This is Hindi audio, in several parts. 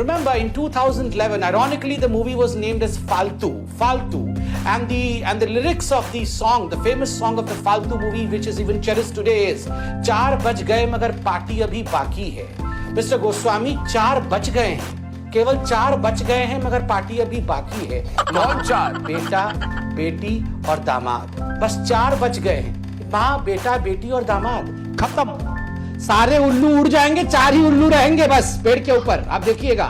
Remember, in 2011, ironically, the movie was named as Faltu, and the lyrics of the song, the famous song of the Faltu movie, which is even cherished today, is 4 बज गए मगर पार्टी अभी बाकी है। मिस्टर गोस्वामी, 4 बज गए हैं, केवल 4 बज गए हैं मगर पार्टी अभी बाकी है। कौन 4? बेटा, बेटी और दामाद, बस 4 बज गए हैं। माँ, बेटा, बेटी और दामाद, खत्म। सारे उल्लू उड़ जाएंगे, 4 ही उल्लू रहेंगे बस पेड़ के ऊपर, आप देखिएगा।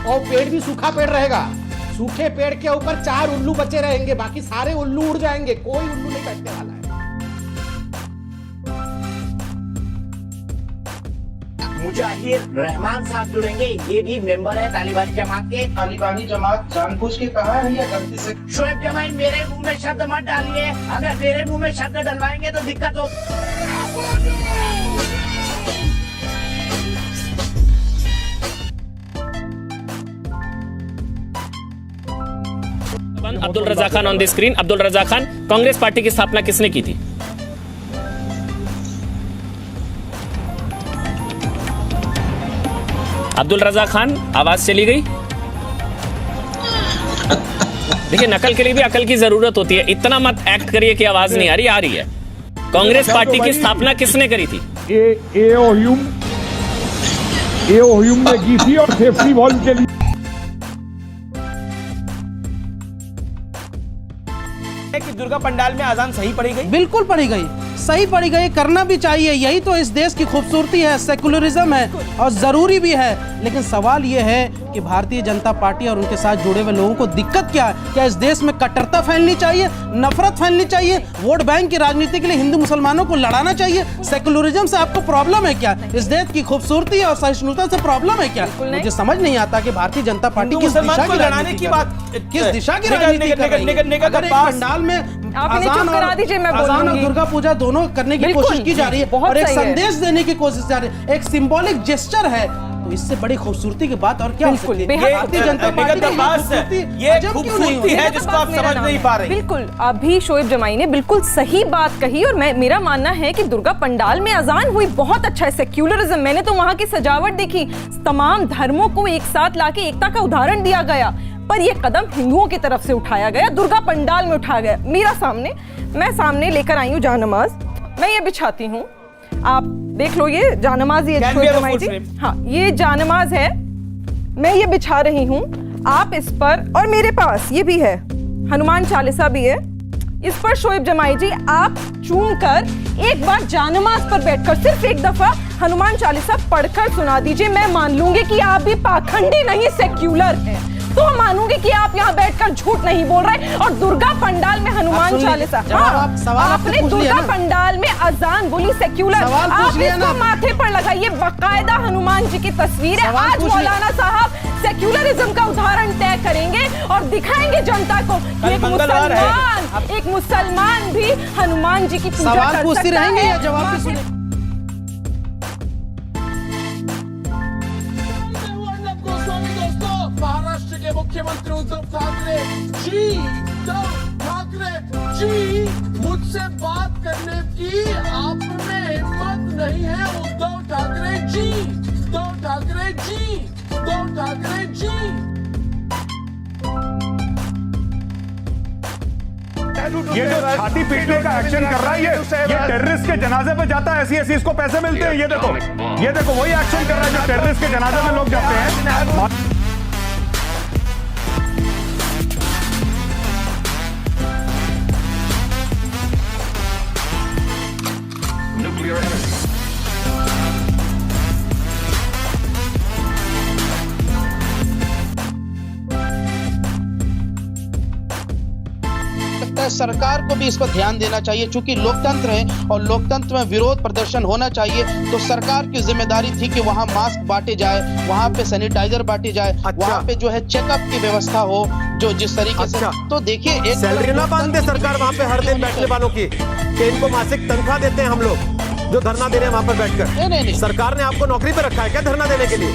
और पेड़ भी सूखा पेड़ रहेगा, सूखे पेड़ के ऊपर 4 उल्लू बचे रहेंगे, बाकी सारे उल्लू उड़ जाएंगे, कोई उल्लू नहीं बैठने वाला है। मुजाहिर रहमान साहब जुड़ेंगे, ये भी मेंबर है तालिबानी जमात के। तालिबानी जमात जानबूझ के कहा है या गलती से? शोएब जमाई, मेरे मुंह में शब्द मत डालिए, अगर मेरे मुंह में शब्द डलवाएंगे तो दिक्कत हो। Abdul Raza Khan on the screen. Abdul Raza Khan, Congress party की स्थापना किसने की थी? अब्दुल रजा खान, आवाज चली गई। देखिए, नकल के लिए भी अकल की जरूरत होती है, इतना मत एक्ट करिए कि आवाज नहीं आ रही, आ रही है। कांग्रेस पार्टी की स्थापना किसने करी थी? एओह्यूम ने की थी, और सेफ्टी वॉल्व के लिए कि दुर्गा पंडाल में अजान सही पड़ी गई? बिल्कुल पड़ी गई, सही पड़ी गई, करना भी चाहिए, यही तो इस देश की खूबसूरती है, सेकुलरिज्म है और जरूरी भी है। लेकिन सवाल यह है कि भारतीय जनता पार्टी और उनके साथ जुड़े हुए लोगों को दिक्कत क्या है? क्या इस देश में कट्टरता फैलनी चाहिए, नफरत फैलनी चाहिए, वोट बैंक की राजनीति के लिए हिंदू मुसलमानों को लड़ाना चाहिए? सेकुलरिज्म से आपको प्रॉब्लम है क्या? इस देश की खूबसूरती और सहिष्णुता से प्रॉब्लम है क्या? मुझे समझ नहीं आता कि भारतीय जनता पार्टी किस दिशा की लड़ाने की बात, किस दिशा की राजनीति कर रही है? अगर एक पंडाल में अजान और दुर्गा पूजा दोनों करने की कोशिश की जा रही है और एक संदेश देने की कोशिश जा रही है, एक सिंबॉलिक जेस्चर है, तो इससे बड़ी खूबसूरती की बात और क्या हो सकती है? भारतीय जनता पार्टी की खूबसूरती है जिसको आप समझ नहीं पा रहे। बिल्कुल, अभी शोएब जमाई ने बिल्कुल सही बात कही और मेरा मानना है कि दुर्गा पंडाल में अजान हुई, बहुत अच्छा है, सेक्युलरिज्म। मैंने तो वहाँ की सजावट देखी, तमाम धर्मों को एक साथ लाके एकता का उदाहरण दिया गया, पर यह कदम हिंदुओं की तरफ से उठाया गया, दुर्गा पंडाल में उठाया गया। मैं सामने लेकर आई हूँ जानमाज, मैं ये बिछाती हूँ, आप देख लो, ये जानमाज, ये हाँ, ये जानमाज है, मैं ये बिछा रही हूँ, आप इस पर, और मेरे पास ये भी है, हनुमान चालीसा भी है, इस पर शोएब जमाई जी आप चूम कर एक बार जानमाज पर बैठकर सिर्फ एक दफा हनुमान चालीसा पढ़कर सुना दीजिए, मैं मान लूंगी कि आप भी पाखंडी नहीं, सेक्युलर हैं। तो हम मानूंगे कि आप यहाँ बैठकर झूठ नहीं बोल रहे। और दुर्गा पंडाल में हनुमान चालीसा, आपने दुर्गा पंडाल में अजान बोली, सेक्युलर, आप इसको माथे पर लगाइए, बाकायदा हनुमान जी की तस्वीर है। आज मौलाना साहब सेक्युलरिज्म का उदाहरण तय करेंगे और दिखाएंगे जनता को कि एक मुसलमान भी हनुमान जी की पूजा कर सकता है। महाराष्ट्र के मुख्यमंत्री उद्धव ठाकरे जी, मुझसे बात करने की आप में हिम्मत नहीं है। उद्धव ठाकरे जी, उद्धव ठाकरे जी, उद्धव ठाकरे जी। ये जो छाती पीटने का एक्शन कर रहा है, ये टेररिस्ट के जनाजे पे जाता है, ऐसी इसको पैसे मिलते हैं। ये देखो वही एक्शन कर रहा है जो टेररिस्ट के जनाजे में लोग जाते हैं। सरकार को भी इस पर ध्यान देना चाहिए, चूंकि लोकतंत्र है और लोकतंत्र में विरोध प्रदर्शन होना चाहिए, तो सरकार की जिम्मेदारी थी कि वहां मास्क बांटे जाए, वहां पे सैनिटाइजर बांटे जाए, वहां पे जो है चेकअप की व्यवस्था हो, जो जिस तरीके से। तो देखिए, एक सैलरी ना बांध दे सरकार वहां पे हर दिन बैठने वालों की, कि इनको मासिक तनख्वाह देते हैं हम लोग जो धरना दे रहे हैं वहां पर बैठकर। नहीं, सरकार ने आपको नौकरी पे रखा है क्या धरना देने के लिए?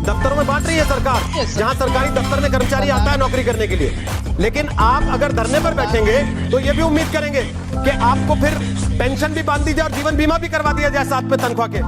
दफ्तरों में बांट रही है सरकार, जहां सरकारी दफ्तर में कर्मचारी आता है नौकरी करने के लिए। लेकिन आप अगर धरने पर बैठेंगे तो ये भी उम्मीद करेंगे कि आपको फिर पेंशन भी बांध दी जाए और जीवन बीमा भी करवा दिया जाए साथ में तनख्वाह के।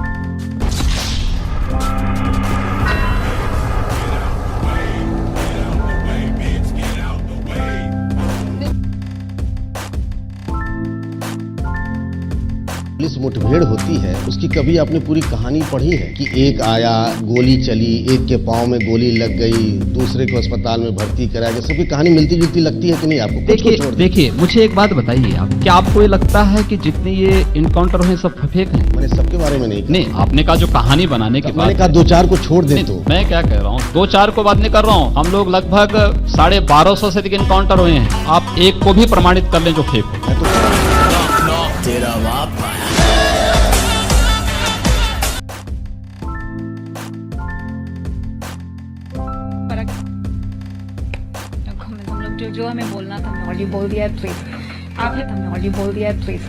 पुलिस मुठभेड़ होती है उसकी कभी आपने पूरी कहानी पढ़ी है कि एक आया, गोली चली, एक के पांव में गोली लग गई, दूसरे को अस्पताल में भर्ती कराया गया, सबकी कहानी मिलती जुलती लगती है कि नहीं आपको? देखिए मुझे एक बात बताइए आप, क्या आपको ये लगता है कि जितने ये इनकाउंटर हुए सब फेक हैं? मैंने सबके बारे में नहीं आपने कहा जो कहानी बनाने के बाद मैंने कहा 2-4 को छोड़ दे। तो मैं क्या कह रहा हूँ, 2-4 को बात नहीं कर रहा हूँ, हम लोग लगभग 1250 से अधिक इनकाउंटर हुए हैं, आप एक को भी प्रमाणित कर लें जो फेक हो। तेरा बाप जो हमें बोलना था हमने ऑलरेडी बोल दिया है, प्लीज आपने हमने ऑलरेडी बोल दिया है, प्लीज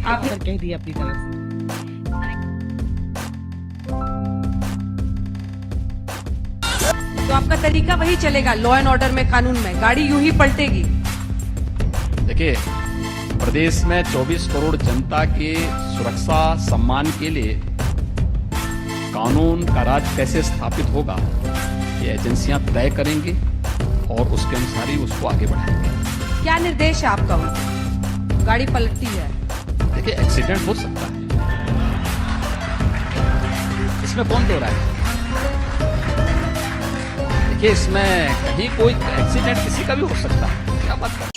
आपने कह दिया अपनी तरफ से। तो आपका तरीका वही चलेगा, लॉ एंड ऑर्डर में, कानून में, गाड़ी यूं ही पलटेगी। देखिए प्रदेश में 24 करोड़ जनता के सुरक्षा सम्मान के लिए कानून का राज कैसे स्थापित होगा ये एजेंसियां तय करेंगी और उसके अनुसार ही उसको आगे बढ़ाएंगे। क्या निर्देश है आपका उनको? गाड़ी पलटती है, देखिए एक्सीडेंट हो सकता है, इसमें कौन दो रहा है? देखिए इसमें कहीं कोई एक्सीडेंट किसी का भी हो सकता है, क्या बात कर।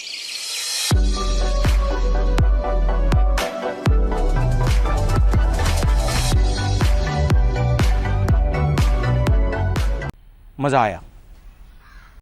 मजा आया।